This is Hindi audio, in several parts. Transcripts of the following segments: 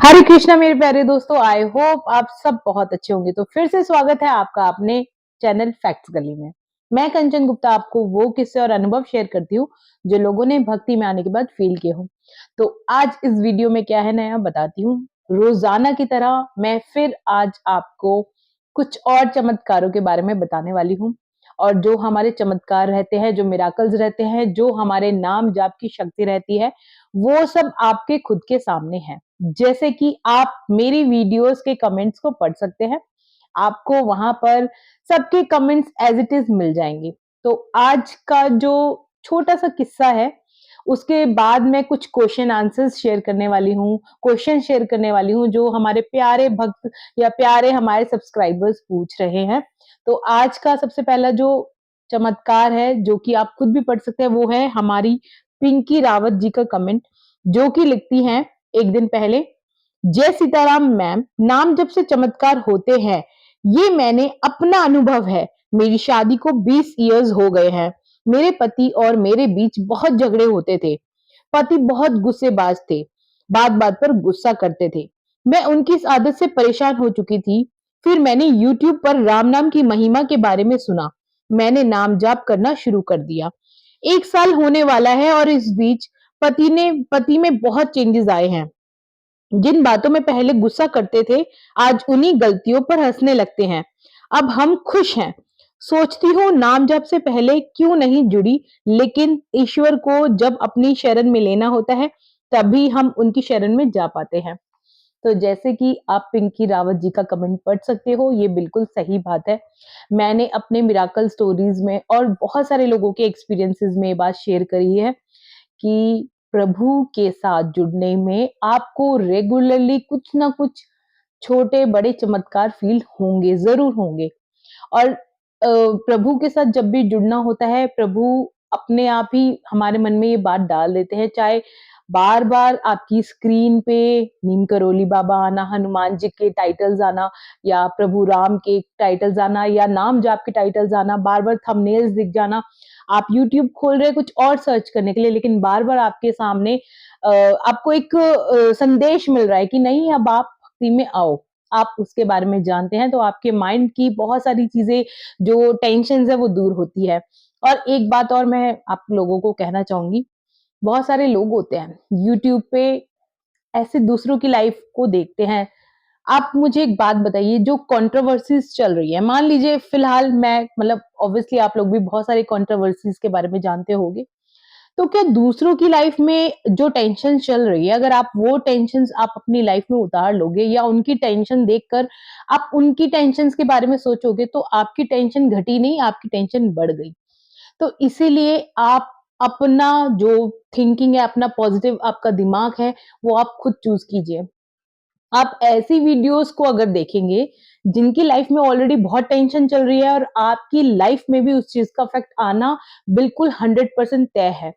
हरे कृष्णा मेरे प्यारे दोस्तों, आई होप आप सब बहुत अच्छे होंगे। तो फिर से स्वागत है आपका अपने चैनल फैक्ट्स गली में। मैं कंचन गुप्ता आपको वो किस्से और अनुभव शेयर करती हूँ जो लोगों ने भक्ति में आने के बाद फील किए हो। तो आज इस वीडियो में क्या है नया बताती हूँ। रोजाना की तरह मैं फिर आज आपको कुछ और चमत्कारों के बारे में बताने वाली हूँ। और जो हमारे चमत्कार रहते हैं, जो मिराकल्स रहते हैं, जो हमारे नाम जाप की शक्ति रहती है, वो सब आपके खुद के सामने है। जैसे कि आप मेरी वीडियोस के कमेंट्स को पढ़ सकते हैं। आपको वहां पर सबके कमेंट्स एज इट इज मिल जाएंगे। तो आज का जो छोटा सा किस्सा है, उसके बाद मैं कुछ क्वेश्चन आंसर्स शेयर करने वाली हूँ, क्वेश्चन शेयर करने वाली हूँ जो हमारे प्यारे भक्त या प्यारे हमारे सब्सक्राइबर्स पूछ रहे हैं। तो आज का सबसे पहला जो चमत्कार है, जो कि आप खुद भी पढ़ सकते हैं, वो है हमारी पिंकी रावत जी का कमेंट, जो कि लिखती हैं एक दिन पहले, जय सीताराम मैम, नाम जब से चमत्कार होते हैं, ये मैंने अपना अनुभव है। मेरी शादी को 20 इयर्स हो गए हैं। मेरे पति और मेरे बीच बहुत झगड़े होते थे। पति बहुत गुस्सेबाज थे, बात बात पर गुस्सा करते थे। मैं उनकी इस आदत से परेशान हो चुकी थी। फिर मैंने यूट्यूब पर राम नाम की महिमा के बारे में सुना। मैंने नाम जाप करना शुरू कर दिया। 1 साल होने वाला है और इस बीच पति में बहुत चेंजेस आए हैं। जिन बातों में पहले गुस्सा करते थे, आज उन्हीं गलतियों पर हंसने लगते हैं। अब हम खुश हैं। सोचती हूँ नाम जप से पहले क्यों नहीं जुड़ी, लेकिन ईश्वर को जब अपनी शरण में लेना होता है, तभी हम उनकी शरण में जा पाते हैं। तो जैसे कि आप पिंकी रावत जी का कमेंट पढ़ सकते हो, ये बिल्कुल सही बात है। मैंने अपने मिराकल स्टोरीज में और बहुत सारे लोगों के एक्सपीरियंसेस में ये बात शेयर करी है कि प्रभु के साथ जुड़ने में आपको रेगुलरली कुछ ना कुछ छोटे-बड़े चमत्कार फ़ील होंगे, ज़रूर होंगे। और प्रभु के साथ जब भी जुड़ना होता है, प्रभु अपने आप ही हमारे मन में ये बात डाल देते हैं, चाहे बार-बार आपकी स्क्रीन पे नीम करोली बाबा आना, हनुमान जी के टाइटल्स आना या प्रभु राम के टाइटल्स आना या नाम जाप के टाइटल्स आना, बार-बार थंबनेल्स दिख जाना। आप यूट्यूब खोल रहे हैं कुछ और सर्च करने के लिए, लेकिन बार-बार आपके सामने आपको एक संदेश मिल रहा है कि नहीं, अब आप भक्ति में आओ। आप उसके बारे में जानते हैं, तो आपके माइंड की बहुत सारी चीज़ें, जो टेंशन्स है, वो दूर होती है। और एक बात और मैं आप लोगों को कहना चाहूँगी, बहुत सारे लोग होते हैं, यूट्यूब पे ऐसे दूसरों की लाइफ़ को देखते हैं। आप मुझे एक बात बताइए, जो कंट्रोवर्सीज़ चल रही है, मान लीजिए फिलहाल मैं मतलब ऑब्वियसली आप लोग भी बहुत सारी कंट्रोवर्सीज़ के बारे में जानते होंगे। तो क्या दूसरों की लाइफ में जो टेंशन चल रही है, अगर आप वो टेंशन्स आप अपनी लाइफ में उतार लोगे या उनकी टेंशन देखकर आप उनकी टेंशन्स के बारे में सोचोगे, तो आपकी टेंशन घटी नहीं, आपकी टेंशन बढ़ गई। तो इसीलिए आप अपना जो थिंकिंग है, अपना पॉजिटिव आपका दिमाग है, वो आप खुद चूज़ कीजिए। आप ऐसी वीडियोस को अगर देखेंगे, जिनकी लाइफ में ऑलरेडी बहुत टेंशन चल रही है और आपकी लाइफ में भी उस चीज़ का इफ़ेक्ट आना बिल्कुल 100% तय है।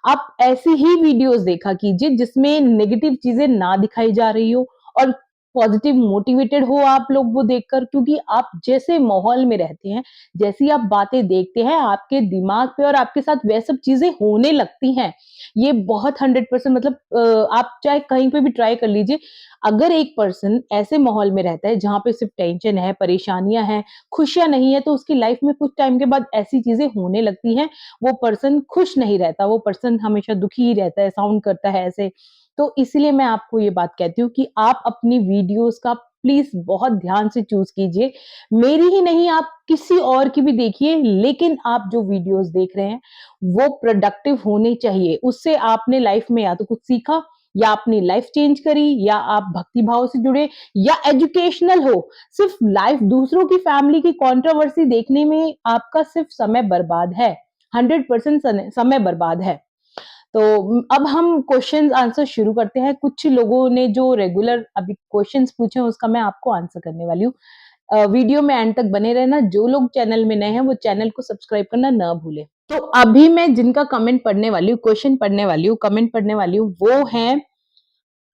आप ऐसी ही वीडियोस देखा कीजिए जिसमें नेगेटिव चीज़ें ना दिखाई जा रही हो और पॉजिटिव मोटिवेटेड हो आप लोग वो देखकर, क्योंकि आप जैसे माहौल में रहते हैं, जैसी आप बातें देखते हैं, आपके दिमाग पे और आपके साथ वह सब चीज़ें होने लगती हैं। ये बहुत 100% मतलब आप चाहे कहीं पे भी ट्राई कर लीजिए। अगर एक पर्सन ऐसे माहौल में रहता है जहाँ पे सिर्फ टेंशन है, परेशानियाँ हैं, खुशियाँ नहीं है, तो उसकी लाइफ में कुछ टाइम के बाद ऐसी चीज़ें होने लगती हैं, वो पर्सन खुश नहीं रहता, वो पर्सन हमेशा दुखी ही रहता है, साउंड करता है ऐसे। तो इसलिए मैं आपको ये बात कहती हूँ कि आप अपनी वीडियोज़ का प्लीज़ बहुत ध्यान से चूज़ कीजिए। मेरी ही नहीं, आप किसी और की भी देखिए, लेकिन आप जो वीडियोज़ देख रहे हैं, वो प्रोडक्टिव होने चाहिए। उससे आपने लाइफ में या तो कुछ सीखा या अपनी लाइफ चेंज करी या आप भक्ति भाव से जुड़े या एजुकेशनल हो। सिर्फ लाइफ दूसरों की फैमिली की कंट्रोवर्सी देखने में आपका सिर्फ समय बर्बाद है। 100% समय बर्बाद है। तो अब हम क्वेश्चंस आंसर शुरू करते हैं। कुछ लोगों ने जो रेगुलर अभी क्वेश्चंस पूछे हैं, उसका मैं आपको आंसर करने वाली हूँ। वीडियो में एंड तक बने रहना। जो लोग चैनल में नए हैं, वो चैनल को सब्सक्राइब करना ना भूलें। तो अभी मैं जिनका कमेंट पढ़ने वाली हूँ, क्वेश्चन पढ़ने वाली हूँ, कमेंट पढ़ने वाली हूँ, वो हैं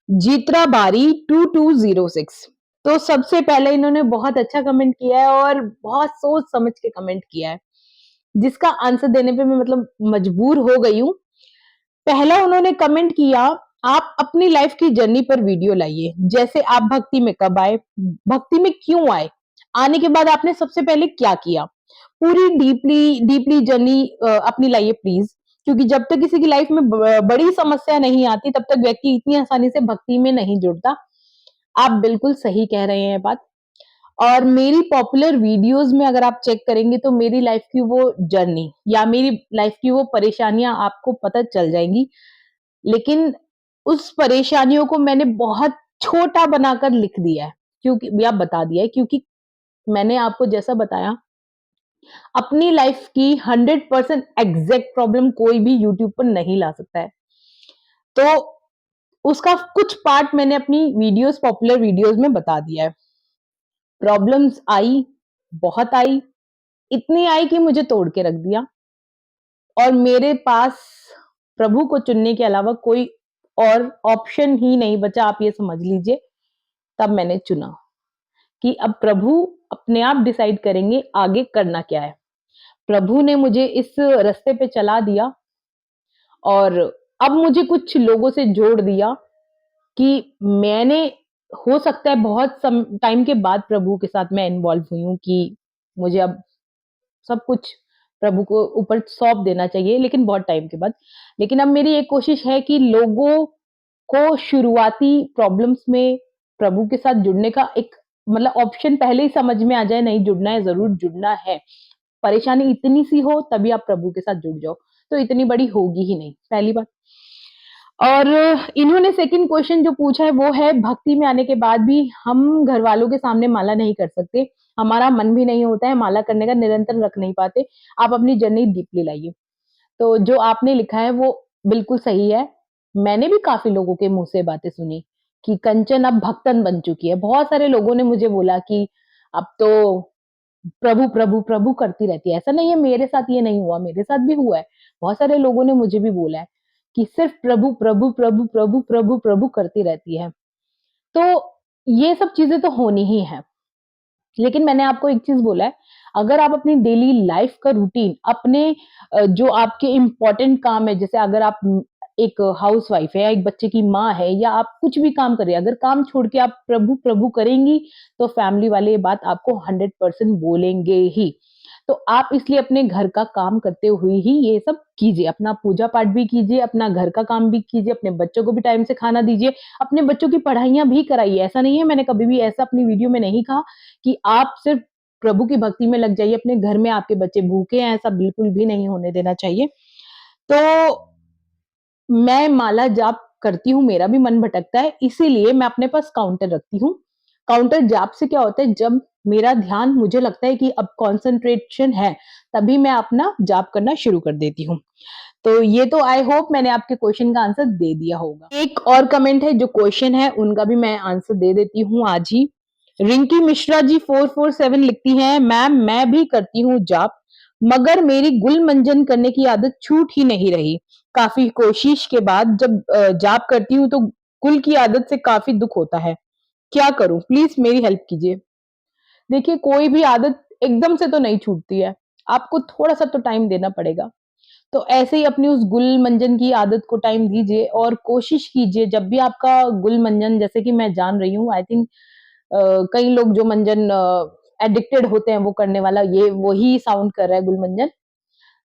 जीत्रा बारी 2206। तो सबसे पहले इन्होंने बहुत अच्छा कमेंट किया है और बहुत सोच समझ के कमेंट किया है, जिसका आंसर देने पे मैं मतलब मजबूर हो गई हूँ। पहला उन्होंने कमेंट किया, आप अपनी लाइफ की जर्नी पर वीडियो लाइए। जैसे आप भक्ति में कब आए? भक्ति में क्यों आए? आने के बाद आपने सबसे पहले क्या किया? पूरी डीपली डीपली जर्नी अपनी लाइए प्लीज़। क्योंकि जब तक किसी की लाइफ में बड़ी समस्या नहीं आती, तब तक व्यक्ति इतनी आसानी से भक्ति में नहीं जुड़ता। आप बिल्कुल सही कह रहे हैं ये बात। और मेरी पॉपुलर वीडियोज़ में अगर आप चेक करेंगे तो मेरी लाइफ की वो जर्नी या मेरी लाइफ की वो परेशानियाँ आपको पता चल जाएँगी। लेकिन उस परेशानियों को मैंने बहुत छोटा बनाकर लिख दिया है, क्योंकि या बता दिया है, क्योंकि मैंने आपको जैसा बताया, अपनी लाइफ की 100% एग्ज़ैक्ट प्रॉब्लम कोई भी यूट्यूब पर नहीं ला सकता है। तो उसका कुछ पार्ट मैंने अपनी वीडियोज़ पॉपुलर वीडियोज़ में बता दिया है। प्रॉब्लम्स आई, बहुत आई, इतनी आई कि मुझे तोड़ के रख दिया और मेरे पास प्रभु को चुनने के अलावा कोई और ऑप्शन ही नहीं बचा, आप ये समझ लीजिए। तब मैंने चुना कि अब प्रभु अपने आप डिसाइड करेंगे आगे करना क्या है। प्रभु ने मुझे इस रास्ते पे चला दिया और अब मुझे कुछ लोगों से जोड़ दिया कि मैंने, हो सकता है बहुत सम टाइम के बाद प्रभु के साथ मैं इन्वॉल्व हुई हूँ कि मुझे अब सब कुछ प्रभु को ऊपर सौंप देना चाहिए, लेकिन बहुत टाइम के बाद। लेकिन अब मेरी एक कोशिश है कि लोगों को शुरुआती प्रॉब्लम्स में प्रभु के साथ जुड़ने का एक मतलब ऑप्शन पहले ही समझ में आ जाए, नहीं जुड़ना है, ज़रूर जुड़ना है। परेशानी इतनी सी हो तभी आप प्रभु के साथ जुड़ जाओ, तो इतनी बड़ी होगी ही नहीं, पहली बात। और इन्होंने सेकंड क्वेश्चन जो पूछा है वो है भक्ति में आने के बाद भी हम घरवालों के सामने माला नहीं कर सकते, हमारा मन भी नहीं होता है माला करने का, निरंतर रख नहीं पाते, आप अपनी जर्नी डीपली लाइए। तो जो आपने लिखा है वो बिल्कुल सही है। मैंने भी काफ़ी लोगों के मुँह से बातें सुनी कि कंचन अब भक्तन बन चुकी है। बहुत सारे लोगों ने मुझे बोला कि अब तो प्रभु, प्रभु, प्रभु करती रहती है। ऐसा नहीं है मेरे साथ ये नहीं हुआ, मेरे साथ भी हुआ है। बहुत सारे लोगों ने मुझे भी बोला है कि सिर्फ़ प्रभु, प्रभु, प्रभु, प्रभु, प्रभु, प्रभु करती रहती है। तो ये सब चीज़ें तो होनी ही हैं। लेकिन मैंने आपको एक चीज़ बोला है, अगर आप अपनी डेली लाइफ़ का रूटीन अपने जो आपके इम्पोर्टेंट काम है, जैसे अगर आप एक हाउसवाइफ़ है या एक बच्चे की माँ है या आप कुछ भी काम कर रही हैं, अगर काम छोड़ के आप प्रभु, प्रभु करेंगी, तो फैमिली वाले ये बात आपको 100% बोलेंगे ही। तो आप इसलिए अपने घर का काम करते हुए ही ये सब कीजिए, अपना पूजा-पाठ भी कीजिए, अपना घर का काम भी कीजिए, अपने बच्चों को भी टाइम से खाना दीजिए, अपने बच्चों की पढ़ाइयाँ भी कराइए। ऐसा नहीं है, मैंने कभी भी ऐसा अपनी वीडियो में नहीं कहा कि आप सिर्फ प्रभु की भक्ति में लग जाइए, अपने घर में आपके बच्चे भूखे हैं, ऐसा बिल्कुल भी नहीं होने देना चाहिए। तो मैं माला जाप करती हूँ, मेरा भी मन भटकता है, इसीलिए मैं अपने पास काउंटर रखती हूँ। काउंटर जाप से क्या होता है, जब मेरा ध्यान मुझे लगता है कि अब कंसंट्रेशन है, तभी मैं अपना जाप करना शुरू कर देती हूँ। तो ये तो आई होप मैंने आपके क्वेश्चन का आंसर दे दिया होगा। एक और कमेंट है, जो क्वेश्चन है उनका भी मैं आंसर दे देती हूँ आज ही। रिंकी मिश्रा जी 447 लिखती हैं, मैम मैं भी करती हूँ जाप, मगर मेरी गुल मंजन करने की आदत छूट ही नहीं रही। काफ़ी कोशिश के बाद जब जाप करती हूँ तो गुल की आदत से काफ़ी दुःख होता है। क्या करूँ? प्लीज़ मेरी हेल्प कीजिए। देखिए, कोई भी आदत एकदम से तो नहीं छूटती है, आपको थोड़ा-सा तो टाइम देना पड़ेगा। तो ऐसे ही अपनी उस गुल मंजन की आदत को टाइम दीजिए और कोशिश कीजिए, जब भी आपका गुल मंजन, जैसे कि मैं जान रही हूँ, आई थिंक कई लोग जो मंजन एडिक्टेड होते हैं वो करने वाला, ये वही साउंड कर रहा है गुल मंजन।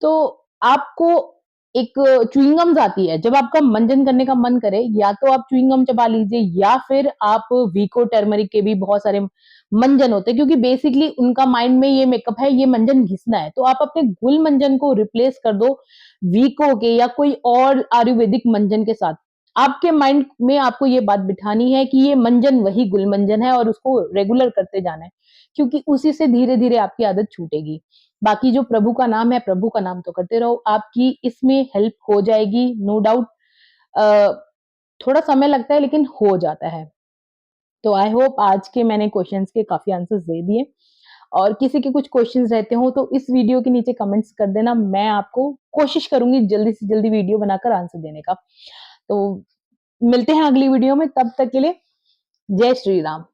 तो आपको एक च्युइंग गम्स आती है, जब आपका मंजन करने का मन करे, या तो आप च्युइंग गम चबा लीजिए या फिर आप वीको टर्मरिक के भी बहुत सारे मंजन होते हैं, क्योंकि बेसिकली उनका माइंड में ये मेकअप है, ये मंजन घिसना है। तो आप अपने गुल मंजन को रिप्लेस कर दो वीको के या कोई और आयुर्वेदिक मंजन के साथ। आपके माइंड में आपको ये बात बिठानी है कि ये मंजन वही गुल मंजन है और उसको रेगुलर करते जाना है, क्योंकि उसी से धीरे-धीरे आपकी आदत छूटेगी। बाकी जो प्रभु का नाम है, प्रभु का नाम तो करते रहो, आपकी इसमें हेल्प हो जाएगी, नो डाउट। अ, थोड़ा समय लगता है लेकिन हो जाता है। तो आई होप आज के मैंने क्वेश्चंस के काफ़ी आंसर्स दे दिए, और किसी के कुछ क्वेश्चंस रहते हो तो इस वीडियो के नीचे कमेंट्स कर देना, मैं आपको कोशिश करूँगी जल्दी से जल्दी वीडियो बनाकर आंसर देने का। तो मिलते हैं अगली वीडियो में, तब तक के लिए जय श्री राम।